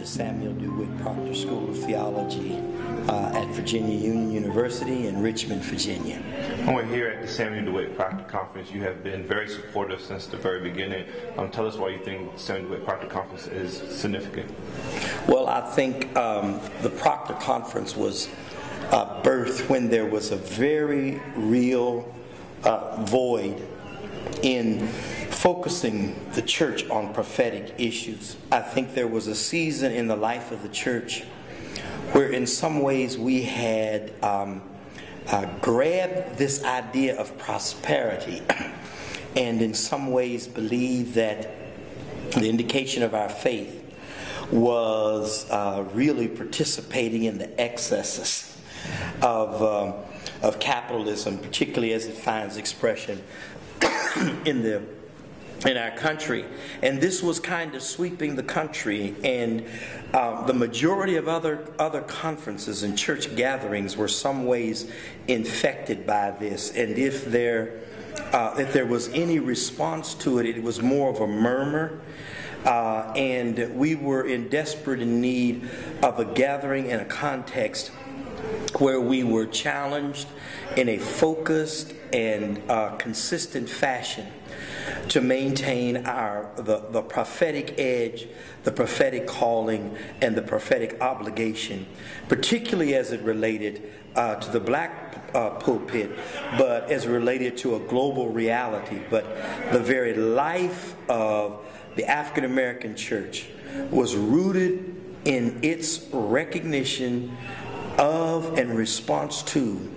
the Samuel DeWitt Proctor School of Theology at Virginia Union University in Richmond, Virginia. When we're here at the Samuel DeWitt Proctor Conference, you have been very supportive since the very beginning. Tell us why you think the Samuel DeWitt Proctor Conference is significant. Well, I think the Proctor Conference was birthed when there was a very real void in focusing the church on prophetic issues. I think there was a season in the life of the church where in some ways we had grabbed this idea of prosperity and in some ways believed that the indication of our faith was really participating in the excesses of capitalism, particularly as it finds expression in our country. And this was kind of sweeping the country, and the majority of other conferences and church gatherings were some ways infected by this. And if there was any response to it, it was more of a murmur. And we were in desperate need of a gathering in a context where we were challenged in a focused and consistent fashion to maintain the prophetic edge, the prophetic calling, and the prophetic obligation, particularly as it related to the black pulpit, but as related to a global reality. But the very life of the African American church was rooted in its recognition of and response to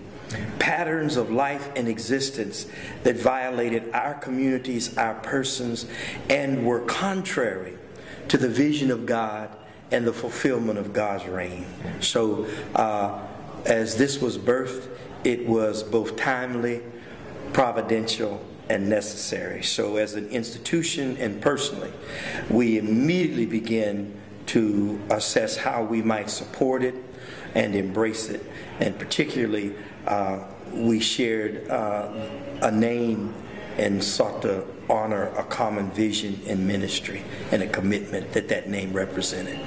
patterns of life and existence that violated our communities, our persons, and were contrary to the vision of God and the fulfillment of God's reign. So as this was birthed, it was both timely, providential, and necessary. So as an institution and personally, we immediately began to assess how we might support it and embrace it. And particularly, we shared a name and sought to honor a common vision and ministry and a commitment that name represented.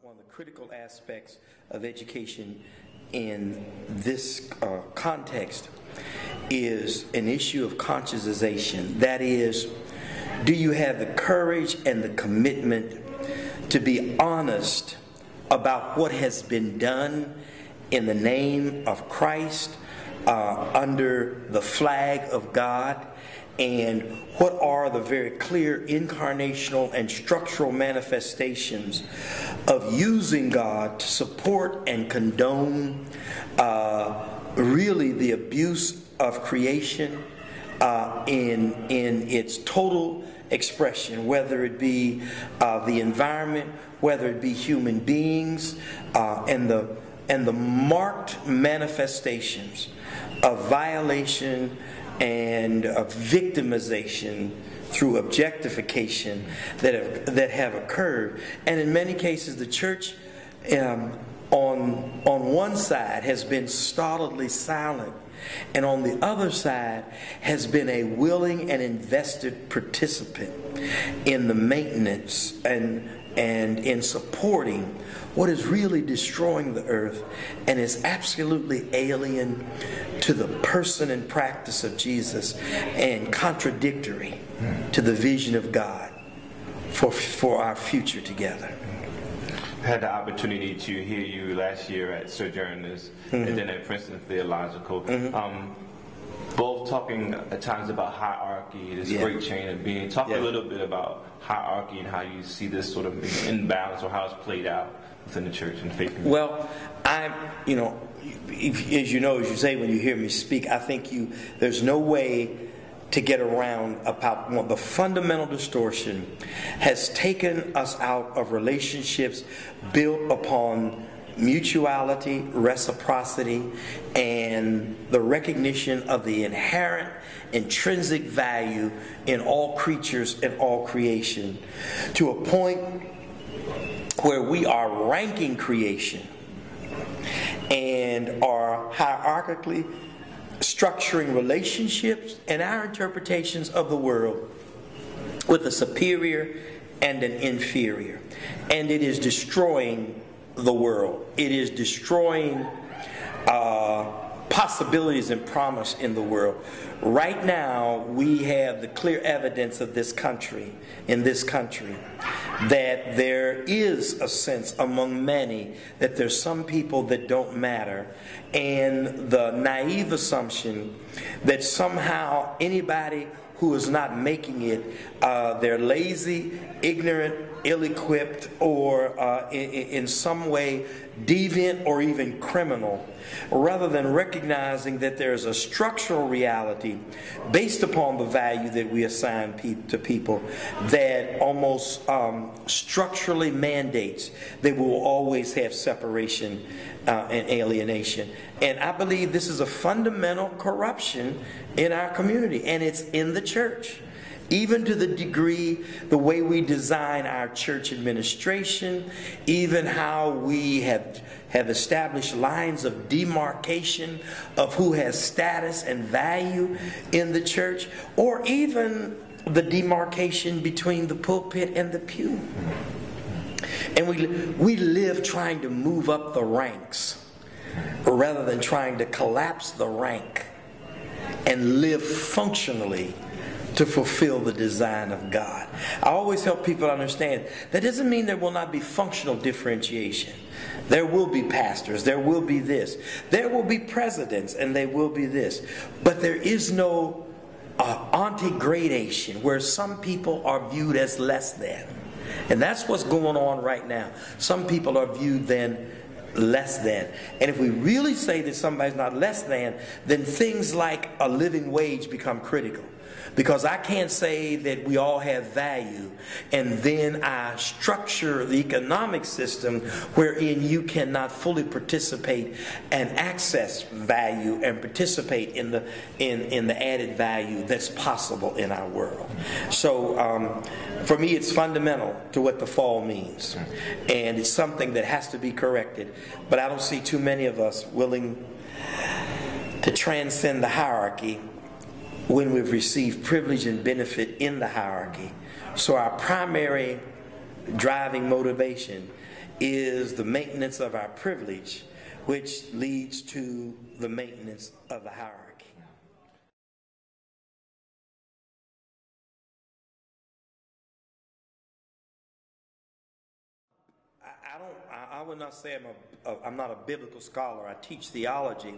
One of the critical aspects of education in this context is an issue of conscientization. That is, do you have the courage and the commitment to be honest about what has been done in the name of Christ, under the flag of God, and what are the very clear incarnational and structural manifestations of using God to support and condone really the abuse of creation in its total expression, whether it be the environment, whether it be human beings, and the marked manifestations of violation and of victimization through objectification that have occurred. And in many cases, the church on one side has been stolidly silent, and on the other side has been a willing and invested participant in the maintenance and in supporting what is really destroying the earth and is absolutely alien to the person and practice of Jesus and contradictory to the vision of God for our future together. I had the opportunity to hear you last year at Sojourners and then at Princeton Theological. Both talking at times about hierarchy, this great chain of being. Talk a little bit about hierarchy and how you see this sort of imbalance or how it's played out within the church and faith community. Well, as you say when you hear me speak, I think there's no way to get around about the fundamental distortion has taken us out of relationships built upon mutuality, reciprocity, and the recognition of the inherent intrinsic value in all creatures and all creation, to a point where we are ranking creation and are hierarchically structuring relationships and our interpretations of the world with a superior and an inferior. And it is destroying the world. It is destroying possibilities and promise in the world. Right now, we have the clear evidence of this country, in this country, that there is a sense among many that there's some people that don't matter, and the naive assumption that somehow anybody who is not making it, they're lazy, ignorant, ill-equipped, or in some way deviant or even criminal, rather than recognizing that there's a structural reality based upon the value that we assign to people that almost structurally mandates that we will always have separation and alienation. And I believe this is a fundamental corruption in our community, and it's in the church. Even to the degree, the way we design our church administration, even how we have established lines of demarcation of who has status and value in the church, or even the demarcation between the pulpit and the pew. And we live trying to move up the ranks rather than trying to collapse the rank and live functionally to fulfill the design of God. I always help people understand that doesn't mean there will not be functional differentiation. There will be pastors, there will be this, there will be presidents, and they will be this. But there is no anti-gradation where some people are viewed as less than. And that's what's going on right now. Some people are viewed then less than. And if we really say that somebody's not less than, then things like a living wage become critical. Because I can't say that we all have value and then I structure the economic system wherein you cannot fully participate and access value and participate in the added value that's possible in our world. So for me, it's fundamental to what the fall means. And it's something that has to be corrected. But I don't see too many of us willing to transcend the hierarchy when we've received privilege and benefit in the hierarchy. So our primary driving motivation is the maintenance of our privilege, which leads to the maintenance of the hierarchy. I would not say I'm not a biblical scholar. I teach theology.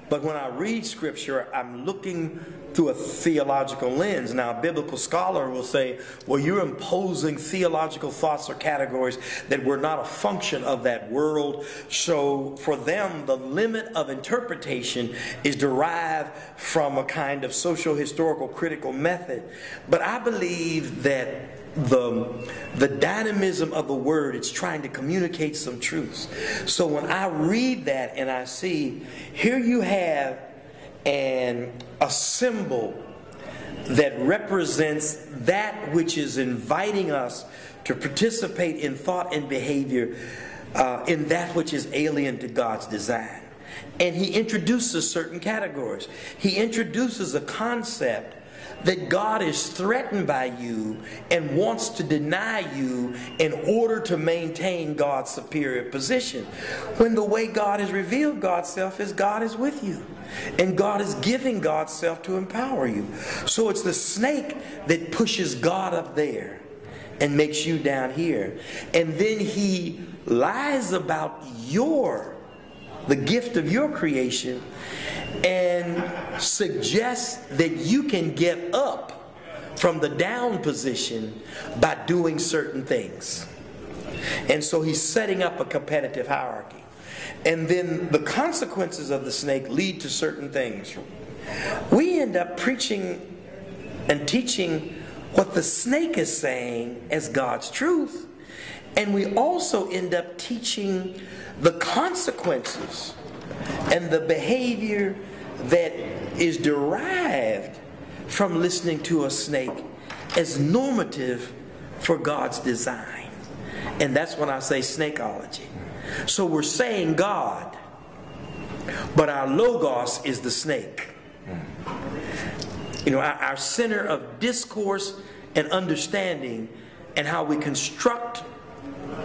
But when I read Scripture, I'm looking through a theological lens. Now, a biblical scholar will say, well, you're imposing theological thoughts or categories that were not a function of that world. So for them, the limit of interpretation is derived from a kind of socio-historical critical method. But I believe that the dynamism of the word, it's trying to communicate some truths. So when I read that and I see, here you have a symbol that represents that which is inviting us to participate in thought and behavior in that which is alien to God's design. And he introduces certain categories. He introduces a concept that God is threatened by you and wants to deny you in order to maintain God's superior position. When the way God has revealed God's self is God is with you. And God is giving God's self to empower you. So it's the snake that pushes God up there and makes you down here. And then he lies about the gift of your creation and suggests that you can get up from the down position by doing certain things. And so he's setting up a competitive hierarchy. And then the consequences of the snake lead to certain things. We end up preaching and teaching what the snake is saying as God's truth. And we also end up teaching the consequences and the behavior that is derived from listening to a snake as normative for God's design. And that's when I say snakeology. So we're saying God, but our logos is the snake. You know, our center of discourse and understanding and how we construct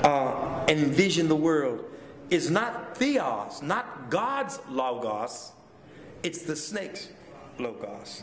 and envision the world is not theos, not God's logos, it's the snake's logos.